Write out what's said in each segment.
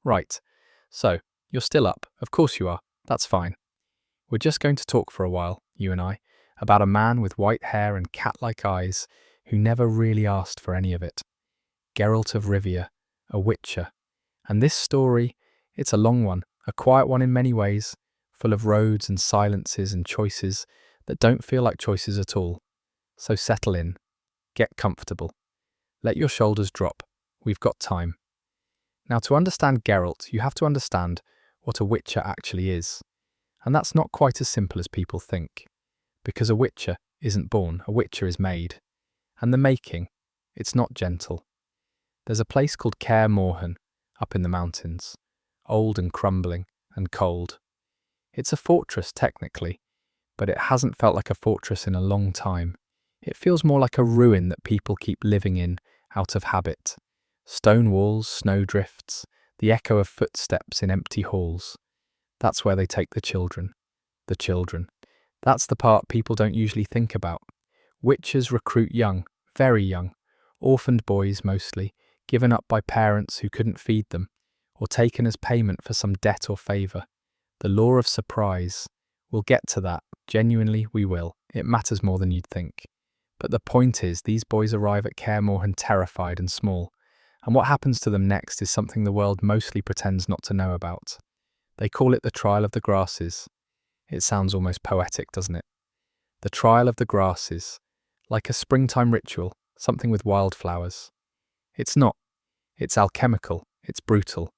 Right. So, you're still up. Of course you are. That's fine. We're just going to talk for a while, you and I, about a man with white hair and cat-like eyes who never really asked for any of it. Geralt of Rivia, a witcher. And this story, it's a long one, a quiet one in many ways, full of roads and silences and choices that don't feel like choices at all. So settle in. Get comfortable. Let your shoulders drop. We've got time. Now, to understand Geralt, you have to understand what a witcher actually is. And that's not quite as simple as people think. Because a witcher isn't born, a witcher is made. And the making, it's not gentle. There's a place called Kaer Morhen, up in the mountains, old and crumbling and cold. It's a fortress, technically, but it hasn't felt like a fortress in a long time. It feels more like a ruin that people keep living in out of habit. Stone walls, snowdrifts, the echo of footsteps in empty halls. That's where they take the children. The children. That's the part people don't usually think about. Witchers recruit young, very young, orphaned boys mostly, given up by parents who couldn't feed them, or taken as payment for some debt or favour. The law of surprise. We'll get to that. Genuinely, we will. It matters more than you'd think. But the point is, these boys arrive at Kaer Morhen terrified and small, and what happens to them next is something the world mostly pretends not to know about. They call it the Trial of the Grasses. It sounds almost poetic, doesn't it? The Trial of the Grasses, like a springtime ritual, something with wildflowers. It's not. It's alchemical. It's brutal.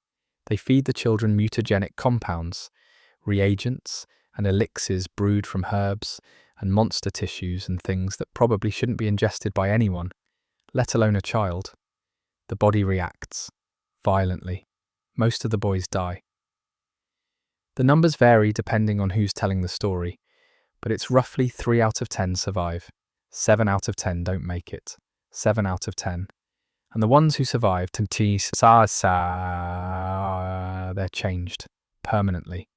They feed the children mutagenic compounds, reagents and elixirs brewed from herbs and monster tissues and things that probably shouldn't be ingested by anyone, let alone a child. The body reacts violently. Most of the boys die. The numbers vary depending on who's telling the story, but it's roughly 3 out of 10 survive. 7 out of 10 don't make it. 7 out of 10. And the ones who survive, they're changed permanently.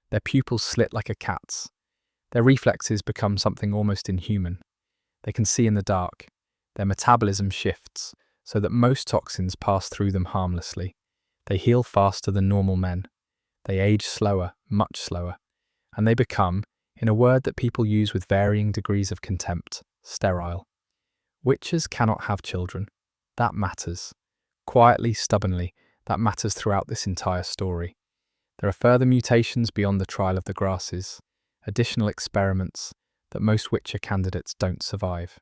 Their pupils slit like a cat's. Their reflexes become something almost inhuman. They can see in the dark. Their metabolism shifts so that most toxins pass through them harmlessly. They heal faster than normal men. They age slower, much slower. And they become, in a word that people use with varying degrees of contempt, sterile. Witches cannot have children. That matters. Quietly, stubbornly, that matters throughout this entire story. There are further mutations beyond the Trial of the Grasses, additional experiments that most Witcher candidates don't survive.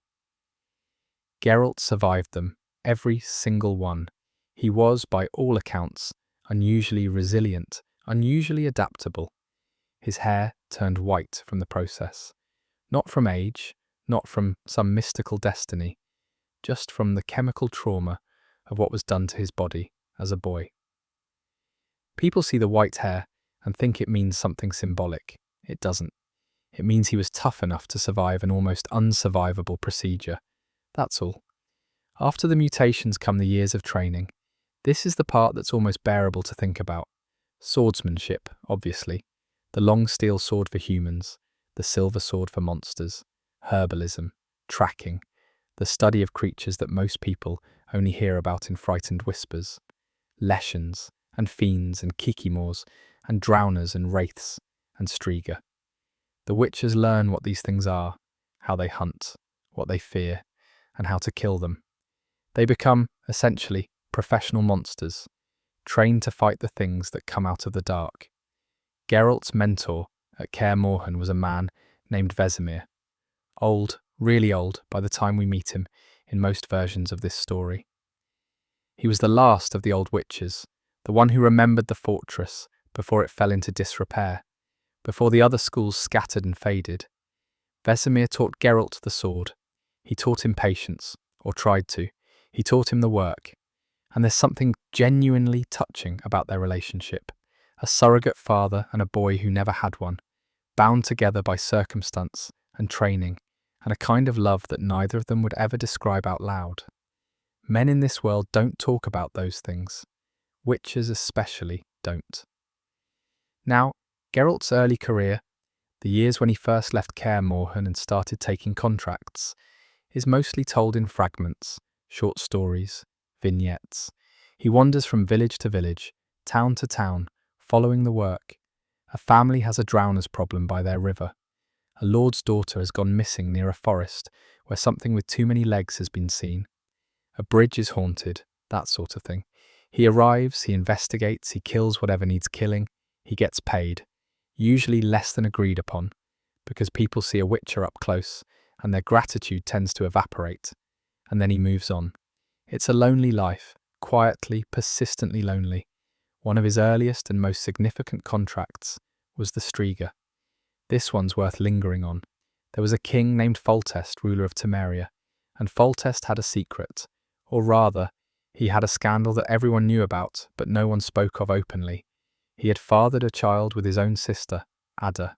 Geralt survived them, every single one. He was, by all accounts, unusually resilient, unusually adaptable. His hair turned white from the process. Not from age, not from some mystical destiny, just from the chemical trauma of what was done to his body as a boy. People see the white hair and think it means something symbolic. It doesn't. It means he was tough enough to survive an almost unsurvivable procedure. That's all. After the mutations come the years of training. This is the part that's almost bearable to think about. Swordsmanship, obviously. The long steel sword for humans, the silver sword for monsters. Herbalism, tracking, the study of creatures that most people only hear about in frightened whispers. Leshens, and fiends, and kikimors, and drowners, and wraiths, and striga. The witchers learn what these things are, how they hunt, what they fear, and how to kill them. They become, essentially, professional monsters, trained to fight the things that come out of the dark. Geralt's mentor at Kaer Morhen was a man named Vesemir. Old, really old, by the time we meet him in most versions of this story. He was the last of the old witches, the one who remembered the fortress before it fell into disrepair, before the other schools scattered and faded. Vesemir taught Geralt the sword. He taught him patience, or tried to. He taught him the work. And there's something genuinely touching about their relationship. A surrogate father and a boy who never had one, bound together by circumstance and training, and a kind of love that neither of them would ever describe out loud. Men in this world don't talk about those things. Witches especially don't. Now, Geralt's early career, the years when he first left Kaer Morhen and started taking contracts, is mostly told in fragments, short stories, vignettes. He wanders from village to village, town to town, following the work. A family has a drowner's problem by their river. A lord's daughter has gone missing near a forest where something with too many legs has been seen. A bridge is haunted, that sort of thing. He arrives, he investigates, he kills whatever needs killing, he gets paid, usually less than agreed upon, because people see a witcher up close and their gratitude tends to evaporate, and then he moves on. It's a lonely life, quietly, persistently lonely. One of his earliest and most significant contracts was the Striga. This one's worth lingering on. There was a king named Foltest, ruler of Temeria, and Foltest had a secret, or rather, he had a scandal that everyone knew about, but no one spoke of openly. He had fathered a child with his own sister, Ada.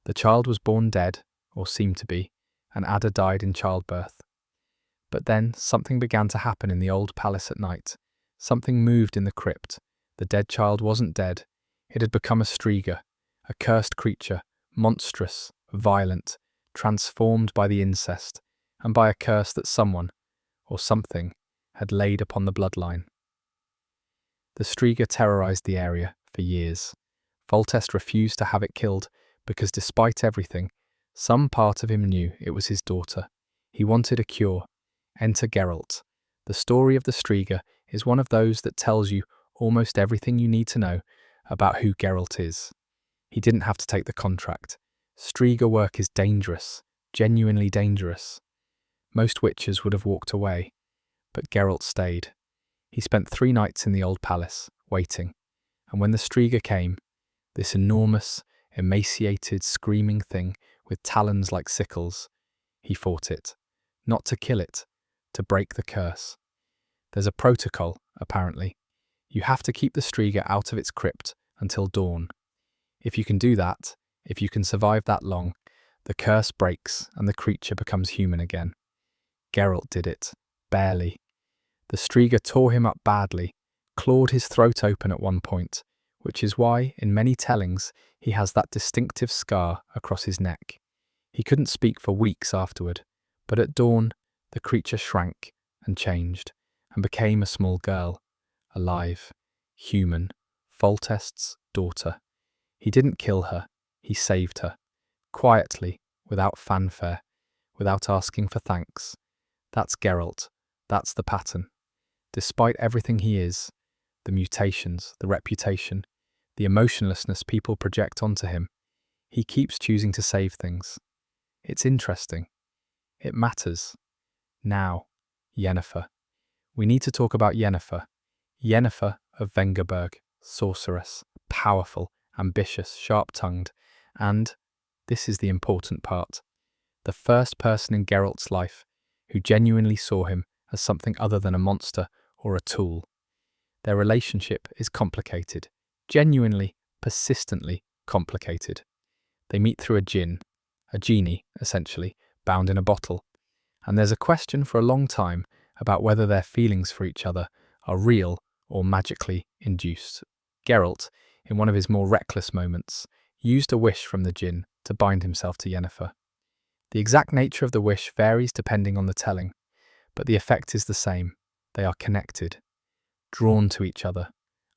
The child was born dead, or seemed to be, and Ada died in childbirth. But then something began to happen in the old palace at night. Something moved in the crypt. The dead child wasn't dead. It had become a Striga, a cursed creature, monstrous, violent, transformed by the incest, and by a curse that someone, or something, had laid upon the bloodline. The Striga terrorized the area for years. Foltest refused to have it killed because despite everything, some part of him knew it was his daughter. He wanted a cure. Enter Geralt. The story of the Striga is one of those that tells you almost everything you need to know about who Geralt is. He didn't have to take the contract. Striga work is dangerous, genuinely dangerous. Most witchers would have walked away, but Geralt stayed. He spent 3 nights in the old palace, waiting, and when the Striga came, this enormous, emaciated, screaming thing with talons like sickles, he fought it, not to kill it, to break the curse. There's a protocol, apparently. You have to keep the Striga out of its crypt until dawn. If you can do that, if you can survive that long, the curse breaks and the creature becomes human again. Geralt did it, barely. The Striga tore him up badly, clawed his throat open at one point, which is why, in many tellings, he has that distinctive scar across his neck. He couldn't speak for weeks afterward, but at dawn, the creature shrank and changed, and became a small girl, alive, human, Foltest's daughter. He didn't kill her, he saved her, quietly, without fanfare, without asking for thanks. That's Geralt, that's the pattern. Despite everything he is, the mutations, the reputation, the emotionlessness people project onto him, he keeps choosing to save things. It's interesting. It matters. Now, Yennefer. We need to talk about Yennefer. Yennefer of Vengerberg, sorceress, powerful, ambitious, sharp-tongued, and, this is the important part, the first person in Geralt's life who genuinely saw him as something other than a monster or a tool. Their relationship is complicated, genuinely, persistently complicated. They meet through a genie, essentially, bound in a bottle, and there's a question for a long time about whether their feelings for each other are real or magically induced. Geralt, in one of his more reckless moments, used a wish from the djinn to bind himself to Yennefer. The exact nature of the wish varies depending on the telling, but the effect is the same. They are connected, drawn to each other,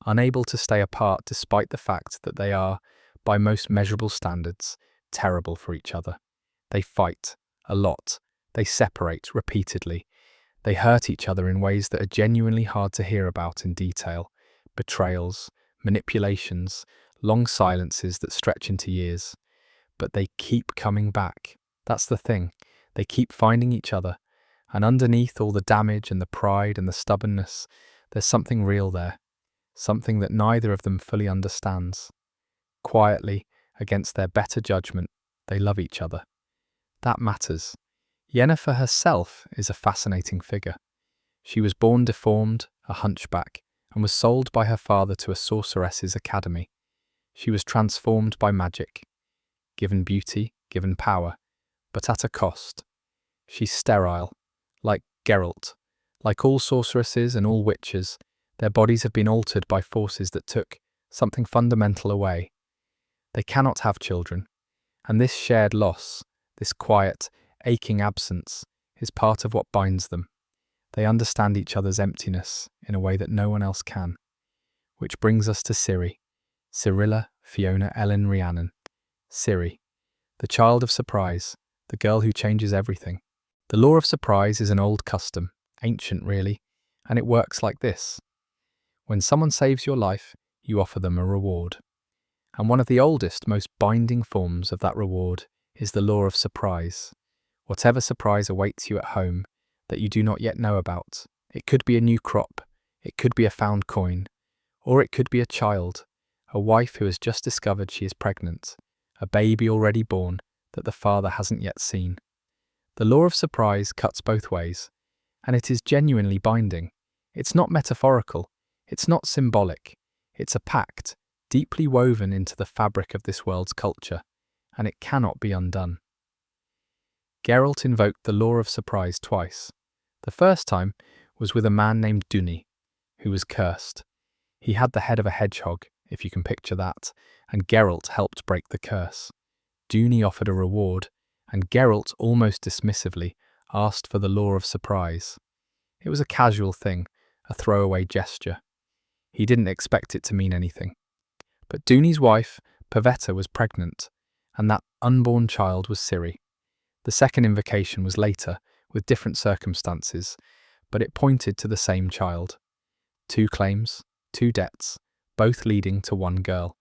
unable to stay apart despite the fact that they are, by most measurable standards, terrible for each other. They fight, a lot. They separate, repeatedly. They hurt each other in ways that are genuinely hard to hear about in detail. Betrayals, manipulations, long silences that stretch into years. But they keep coming back. That's the thing. They keep finding each other. And underneath all the damage and the pride and the stubbornness, there's something real there. Something that neither of them fully understands. Quietly, against their better judgment, they love each other. That matters. Yennefer herself is a fascinating figure. She was born deformed, a hunchback, and was sold by her father to a sorceress's academy. She was transformed by magic, given beauty, given power, but at a cost. She's sterile, like Geralt. Like all sorceresses and all witches, their bodies have been altered by forces that took something fundamental away. They cannot have children, and this shared loss, this quiet, aching absence, is part of what binds them. They understand each other's emptiness in a way that no one else can. Which brings us to Ciri. Cirilla Fiona Ellen Rhiannon. Ciri, the child of surprise, the girl who changes everything. The law of surprise is an old custom, ancient really, and it works like this. When someone saves your life, you offer them a reward. And one of the oldest, most binding forms of that reward is the law of surprise. Whatever surprise awaits you at home that you do not yet know about, it could be a new crop, it could be a found coin, or it could be a child, a wife who has just discovered she is pregnant, a baby already born that the father hasn't yet seen. The law of surprise cuts both ways, and it is genuinely binding. It's not metaphorical, it's not symbolic, it's a pact, deeply woven into the fabric of this world's culture, and it cannot be undone. Geralt invoked the law of surprise twice. The first time was with a man named Duny, who was cursed. He had the head of a hedgehog, if you can picture that, and Geralt helped break the curse. Duny offered a reward, and Geralt almost dismissively asked for the law of surprise. It was a casual thing, a throwaway gesture. He didn't expect it to mean anything. But Duny's wife, Pavetta, was pregnant, and that unborn child was Ciri. The second invocation was later, with different circumstances, but it pointed to the same child. 2 claims, 2 debts, both leading to one girl.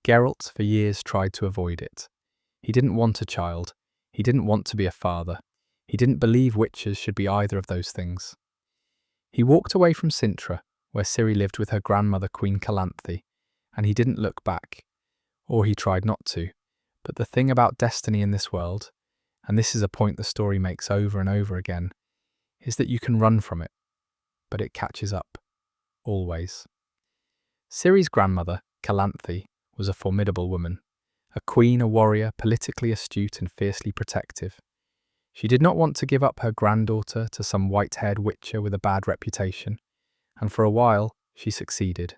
Geralt for years tried to avoid it. He didn't want a child. He didn't want to be a father. He didn't believe witches should be either of those things. He walked away from Cintra, where Ciri lived with her grandmother Queen Calanthe, and he didn't look back. Or he tried not to. But the thing about destiny in this world, and this is a point the story makes over and over again, is that you can run from it, but it catches up. Always. Ciri's grandmother, Calanthe, was a formidable woman. A queen, a warrior, politically astute and fiercely protective. She did not want to give up her granddaughter to some white-haired witcher with a bad reputation, and for a while she succeeded.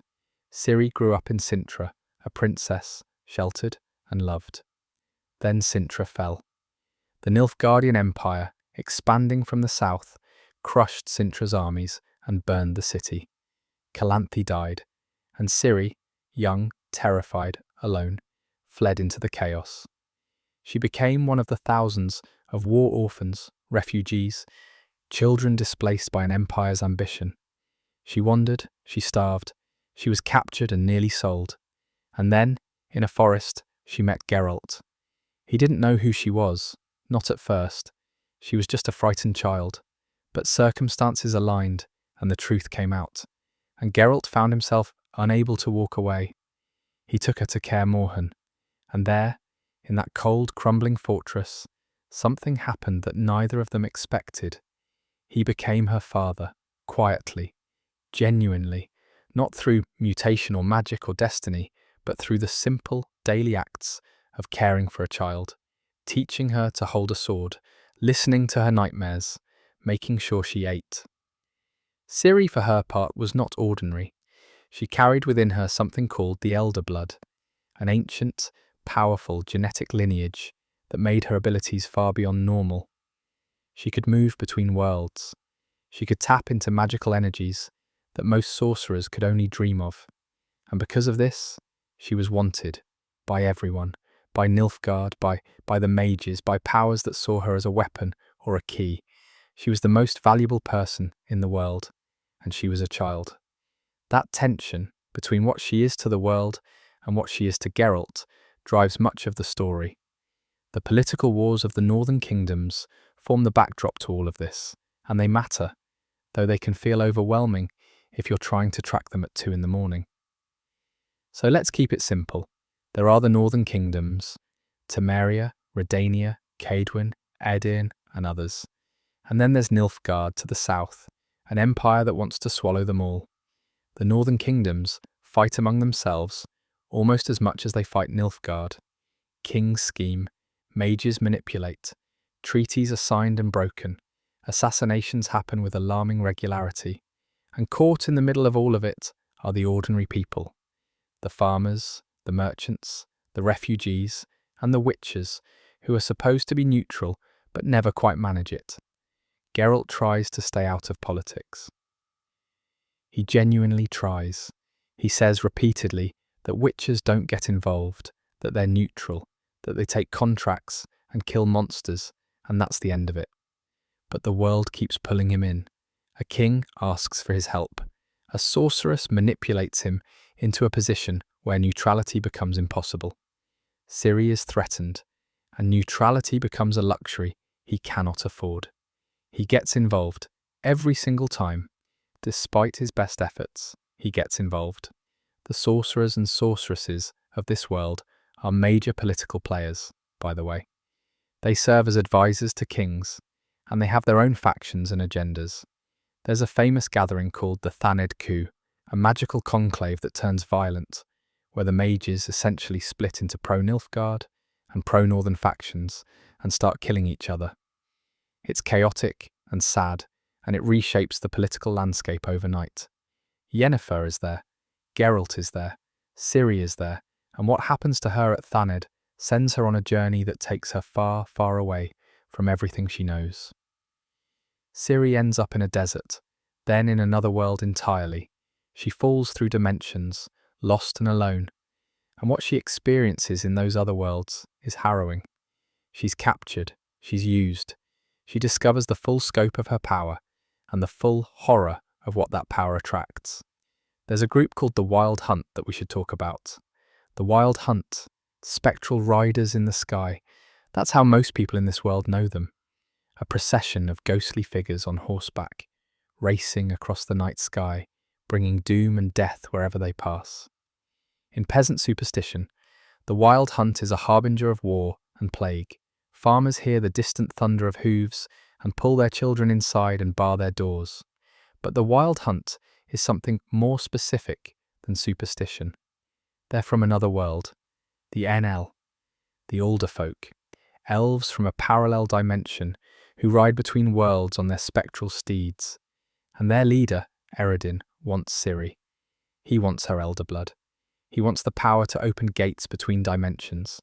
Ciri grew up in Cintra, a princess, sheltered and loved. Then Cintra fell. The Nilfgaardian Empire, expanding from the south, crushed Cintra's armies and burned the city. Calanthe died, and Ciri, young, terrified, alone, fled into the chaos. She became one of the thousands of war orphans, refugees, children displaced by an empire's ambition. She wandered, she starved, she was captured and nearly sold. And then, in a forest, she met Geralt. He didn't know who she was, not at first. She was just a frightened child. But circumstances aligned, and the truth came out. And Geralt found himself unable to walk away. He took her to Kaer Morhen, and there, in that cold, crumbling fortress, something happened that neither of them expected. He became her father, quietly, genuinely, not through mutation or magic or destiny, but through the simple, daily acts of caring for a child, teaching her to hold a sword, listening to her nightmares, making sure she ate. Ciri, for her part, was not ordinary. She carried within her something called the Elder Blood, an ancient, powerful genetic lineage that made her abilities far beyond normal. She could move between worlds. She could tap into magical energies that most sorcerers could only dream of. And because of this, she was wanted by everyone, by Nilfgaard, by the mages, by powers that saw her as a weapon or a key. She was the most valuable person in the world, and she was a child. That tension between what she is to the world and what she is to Geralt drives much of the story. The political wars of the northern kingdoms form the backdrop to all of this, and they matter, though they can feel overwhelming if you're trying to track them at 2 a.m. So let's keep it simple. There are the northern kingdoms, Temeria, Redania, Cadwyn, Edirn, and others. And then there's Nilfgaard to the south, an empire that wants to swallow them all. The northern kingdoms fight among themselves almost as much as they fight Nilfgaard. Kings scheme, mages manipulate, treaties are signed and broken, assassinations happen with alarming regularity, and caught in the middle of all of it are the ordinary people. The farmers, the merchants, the refugees, and the witches, who are supposed to be neutral but never quite manage it. Geralt tries to stay out of politics. He genuinely tries. He says repeatedly that witches don't get involved, that they're neutral, that they take contracts and kill monsters, and that's the end of it. But the world keeps pulling him in. A king asks for his help. A sorceress manipulates him into a position where neutrality becomes impossible. Ciri is threatened, and neutrality becomes a luxury he cannot afford. He gets involved every single time. Despite his best efforts, he gets involved. The sorcerers and sorceresses of this world are major political players, by the way. They serve as advisors to kings, and they have their own factions and agendas. There's a famous gathering called the Thanedd Coup, a magical conclave that turns violent, where the mages essentially split into pro-Nilfgaard and pro-Northern factions and start killing each other. It's chaotic and sad, and it reshapes the political landscape overnight. Yennefer is there, Geralt is there, Ciri is there, and what happens to her at Thanedd sends her on a journey that takes her far, far away from everything she knows. Ciri ends up in a desert, then in another world entirely. She falls through dimensions, lost and alone, and what she experiences in those other worlds is harrowing. She's captured, she's used. She discovers the full scope of her power and the full horror of what that power attracts. There's a group called the Wild Hunt that we should talk about. The Wild Hunt, spectral riders in the sky. That's how most people in this world know them. A procession of ghostly figures on horseback, racing across the night sky, bringing doom and death wherever they pass. In peasant superstition, the Wild Hunt is a harbinger of war and plague. Farmers hear the distant thunder of hooves and pull their children inside and bar their doors. But the Wild Hunt is something more specific than superstition. They're from another world, the NL, the Older Folk, elves from a parallel dimension who ride between worlds on their spectral steeds. And their leader, Eredin, wants Ciri. He wants her elder blood. He wants the power to open gates between dimensions,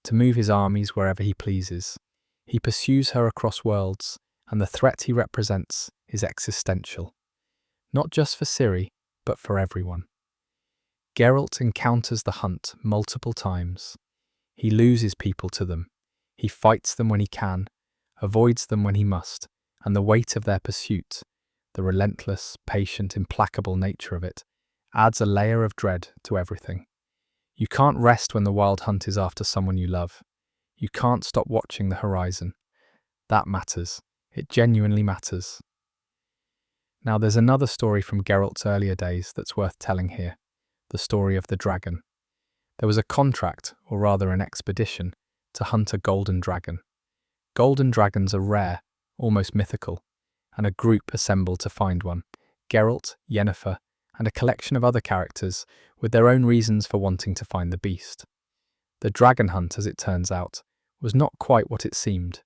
to move his armies wherever he pleases. He pursues her across worlds, and the threat he represents is existential. Not just for Ciri, but for everyone. Geralt encounters the hunt multiple times. He loses people to them. He fights them when he can, avoids them when he must, and the weight of their pursuit, the relentless, patient, implacable nature of it, adds a layer of dread to everything. You can't rest when the Wild Hunt is after someone you love. You can't stop watching the horizon. That matters. It genuinely matters. Now there's another story from Geralt's earlier days that's worth telling here, the story of the dragon. There was a contract, or rather an expedition, to hunt a golden dragon. Golden dragons are rare, almost mythical, and a group assembled to find one. Geralt, Yennefer, and a collection of other characters with their own reasons for wanting to find the beast. The dragon hunt, as it turns out, was not quite what it seemed.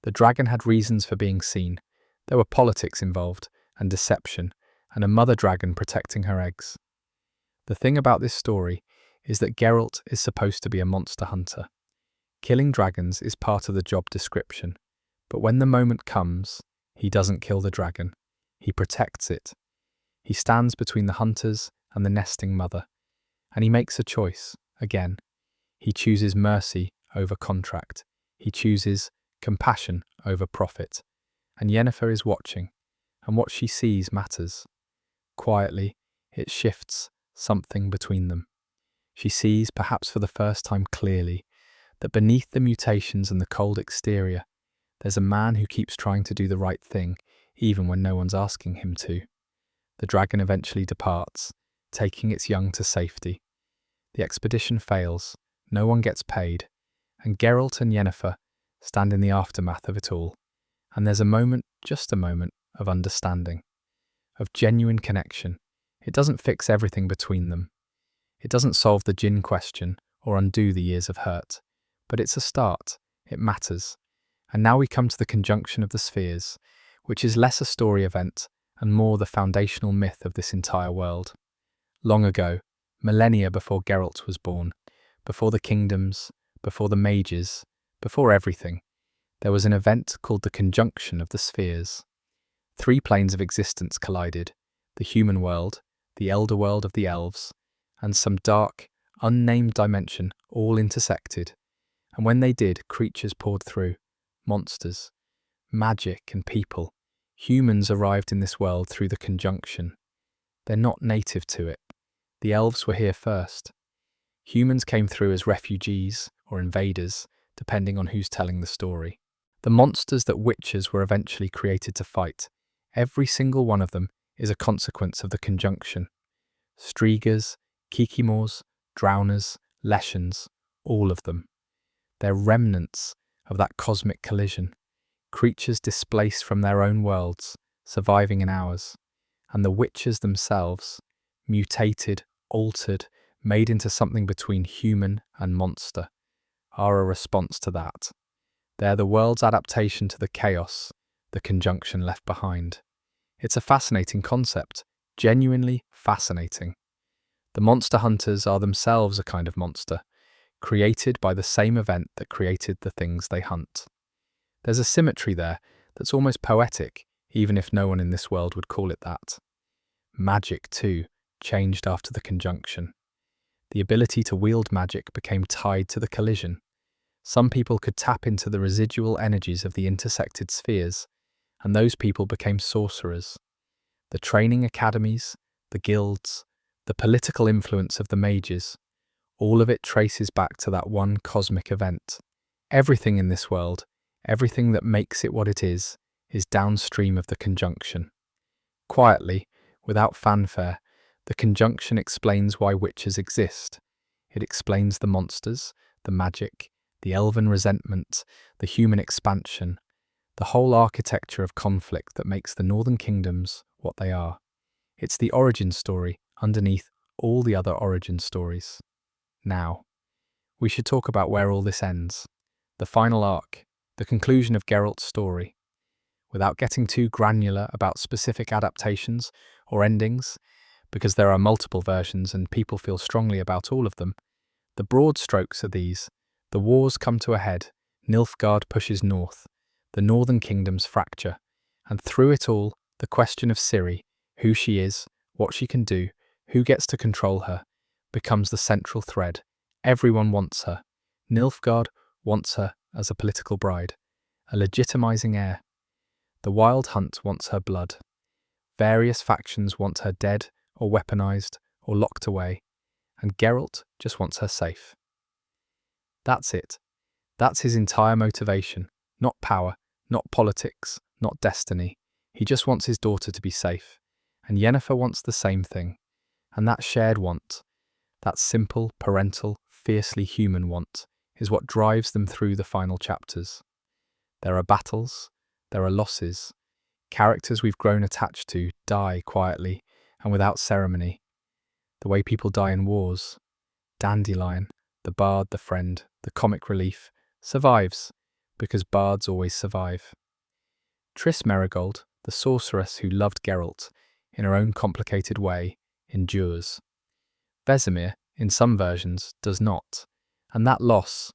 The dragon had reasons for being seen. There were politics involved, and deception, and a mother dragon protecting her eggs. The thing about this story is that Geralt is supposed to be a monster hunter. Killing dragons is part of the job description, but when the moment comes, he doesn't kill the dragon. He protects it. He stands between the hunters and the nesting mother, and he makes a choice, again. He chooses mercy over contract. He chooses compassion over profit. And Yennefer is watching, and what she sees matters. Quietly, it shifts something between them. She sees, perhaps for the first time clearly, that beneath the mutations and the cold exterior, there's a man who keeps trying to do the right thing, even when no one's asking him to. The dragon eventually departs, taking its young to safety. The expedition fails, no one gets paid, and Geralt and Yennefer stand in the aftermath of it all. And there's a moment, just a moment, of understanding, of genuine connection. It doesn't fix everything between them. It doesn't solve the Jinn question or undo the years of hurt. But it's a start. It matters. And now we come to the conjunction of the spheres, which is less a story event and more the foundational myth of this entire world. Long ago, millennia before Geralt was born, before the kingdoms, before the mages, before everything, there was an event called the conjunction of the spheres. 3 planes of existence collided: the human world, the elder world of the elves, and some dark, unnamed dimension all intersected. And when they did, creatures poured through. Monsters, magic, and people. Humans arrived in this world through the conjunction. They're not native to it. The elves were here first. Humans came through as refugees or invaders, depending on who's telling the story. The monsters that witches were eventually created to fight, every single one of them is a consequence of the conjunction. Striegers, kikimors, drowners, leshens, all of them. They're remnants of that cosmic collision, creatures displaced from their own worlds, surviving in ours. And the witches themselves, mutated, altered, made into something between human and monster, are a response to that. They're the world's adaptation to the chaos the conjunction left behind. It's a fascinating concept, genuinely fascinating. The monster hunters are themselves a kind of monster, created by the same event that created the things they hunt. There's a symmetry there that's almost poetic, even if no one in this world would call it that. Magic, too, changed after the conjunction. The ability to wield magic became tied to the collision. Some people could tap into the residual energies of the intersected spheres, and those people became sorcerers. The training academies, the guilds, the political influence of the mages, all of it traces back to that one cosmic event. Everything in this world, everything that makes it what it is downstream of the conjunction. Quietly, without fanfare, the conjunction explains why witches exist. It explains the monsters, the magic, the elven resentment, the human expansion, the whole architecture of conflict that makes the Northern Kingdoms what they are. It's the origin story underneath all the other origin stories. Now, we should talk about where all this ends. The final arc, the conclusion of Geralt's story. Without getting too granular about specific adaptations or endings, because there are multiple versions and people feel strongly about all of them, the broad strokes are these. The wars come to a head, Nilfgaard pushes north, the Northern Kingdoms fracture, and through it all, the question of Ciri, who she is, what she can do, who gets to control her, becomes the central thread. Everyone wants her. Nilfgaard wants her as a political bride, a legitimizing heir. The Wild Hunt wants her blood. Various factions want her dead or weaponized or locked away, and Geralt just wants her safe. That's it. That's his entire motivation. Not power, not politics, not destiny. He just wants his daughter to be safe. And Yennefer wants the same thing. And that shared want, that simple, parental, fiercely human want, is what drives them through the final chapters. There are battles, there are losses. Characters we've grown attached to die quietly and without ceremony. The way people die in wars. Dandelion, the bard, the friend, the comic relief, survives, because bards always survive. Triss Merigold, the sorceress who loved Geralt, in her own complicated way, endures. Vesemir, in some versions, does not. And that loss,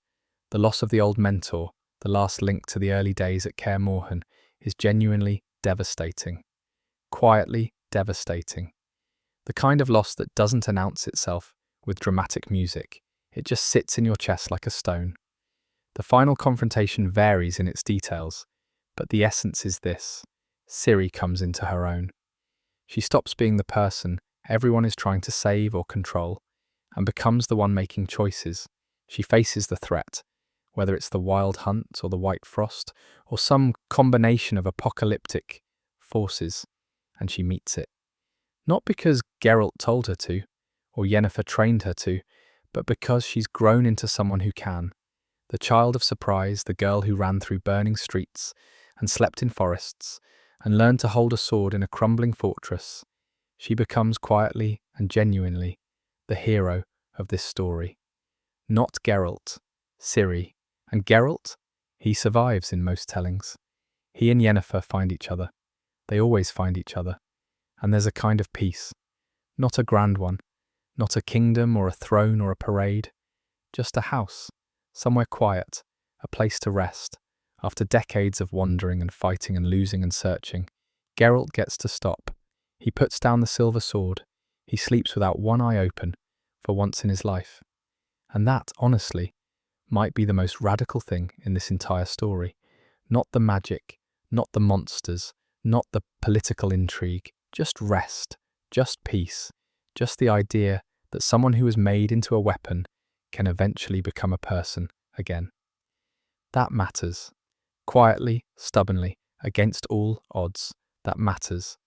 the loss of the old mentor, the last link to the early days at Kaer Morhen, is genuinely devastating. Quietly devastating. The kind of loss that doesn't announce itself with dramatic music. It just sits in your chest like a stone. The final confrontation varies in its details, but the essence is this. Ciri comes into her own. She stops being the person everyone is trying to save or control, and becomes the one making choices. She faces the threat, whether it's the Wild Hunt or the White Frost, or some combination of apocalyptic forces, and she meets it. Not because Geralt told her to, or Yennefer trained her to, but because she's grown into someone who can. The child of surprise, the girl who ran through burning streets and slept in forests and learned to hold a sword in a crumbling fortress. She becomes quietly and genuinely the hero of this story. Not Geralt, Ciri. And Geralt? He survives in most tellings. He and Yennefer find each other. They always find each other. And there's a kind of peace. Not a grand one. Not a kingdom or a throne or a parade. Just a house. Somewhere quiet. A place to rest. After decades of wandering and fighting and losing and searching, Geralt gets to stop. He puts down the silver sword. He sleeps without one eye open for once in his life. And that, honestly, might be the most radical thing in this entire story. Not the magic, not the monsters, not the political intrigue, just rest, just peace, just the idea that someone who was made into a weapon can eventually become a person again. That matters. Quietly, stubbornly, against all odds, that matters.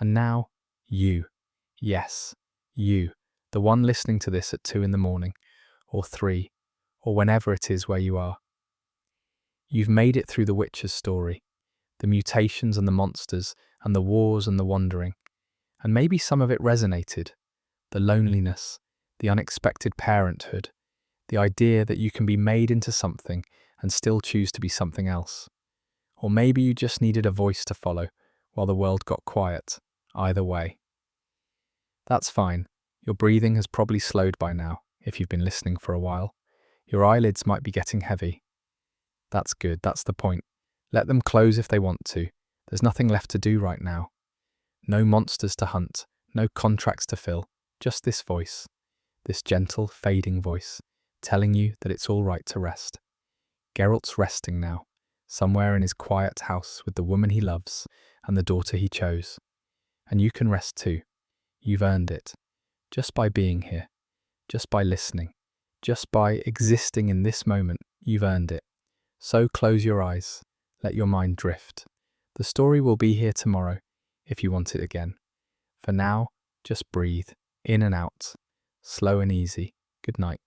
And now, you. Yes, you. The one listening to this at 2 in the morning, or 3, or whenever it is where you are. You've made it through the Witcher's story, the mutations and the monsters, and the wars and the wandering. And maybe some of it resonated. The loneliness, the unexpected parenthood, the idea that you can be made into something and still choose to be something else. Or maybe you just needed a voice to follow while the world got quiet. Either way. That's fine. Your breathing has probably slowed by now, if you've been listening for a while. Your eyelids might be getting heavy. That's good, that's the point. Let them close if they want to. There's nothing left to do right now. No monsters to hunt, no contracts to fill, just this voice. This gentle, fading voice, telling you that it's all right to rest. Geralt's resting now, somewhere in his quiet house with the woman he loves and the daughter he chose. And you can rest too. You've earned it. Just by being here, just by listening, just by existing in this moment, you've earned it. So close your eyes, let your mind drift. The story will be here tomorrow, if you want it again. For now, just breathe, in and out, slow and easy. Good night.